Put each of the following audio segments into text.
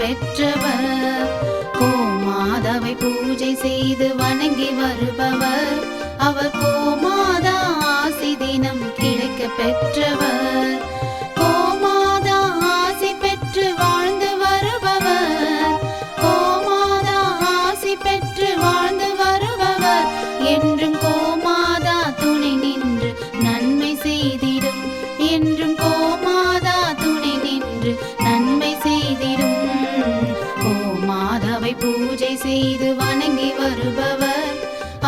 பெற்றவர். கோமாதாவை பூஜை செய்து வணங்கி வருபவர். அவர் கோமாதா ஆசி தினம் கிடைக்க பெற்றவர். கோமாதா ஆசி பெற்று வாழ்ந்து வருபவர். கோமாதா ஆசி பெற்று வாழ்ந்து வருபவர். என்றும் கோமாதா துணை நின்று நன்மை செய்திடும். என்றும் கோமாதா துணை நின்று நன்மை செய்திடும். கோமாதாவை பூஜை செய்து வணங்கி வருபவர்.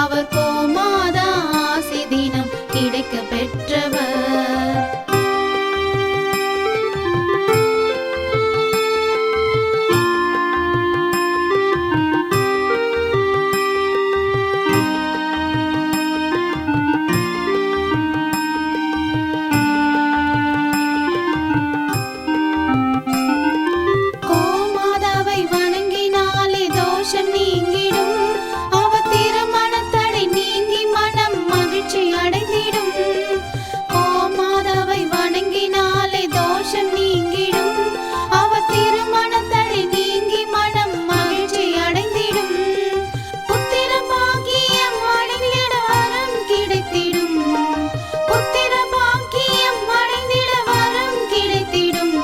அவர் கோமாதா ஆசி தினம் கிடைக்க பெற்றவர். கோமாதாவை வணங்கினாலே தோஷம் நீங்கிடும். அவர் திருமணத்தடை நீங்கி மனம் மகிழ்ச்சி அடைந்திடும். கோமாதாவை வணங்கினாலே தோஷம் நீங்கிடும். அவர் திருமணத்தடை நீங்கி மனம் மகிழ்ச்சி அடைந்திடும். புத்திர பாக்கியம் அடைந்திட வரம் கிடைத்திடும். புத்திர பாக்கியம் அடைந்திட வரம் கிடைத்திடும்.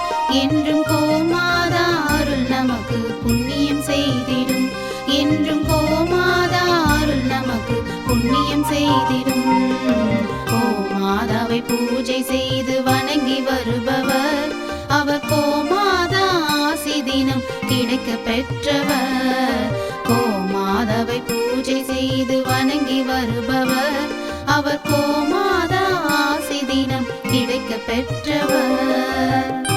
என்றும் கோமாதா அருள் நமக்கு புண்ணியம் செய்திடும். என்றும் கோமாதா அருள் நமக்கு புண்ணியம் செய்திடும். கோமாதாவை பூஜை செய்து வணங்கி வருபவர். அவர் கோமாதா ஆசி தினம் கிடைக்க பெற்றவர். கோமாதாவை பூஜை செய்து வணங்கி வருபவர். அவர் கோமாதா ஆசி தினம் கிடைக்க பெற்றவர்.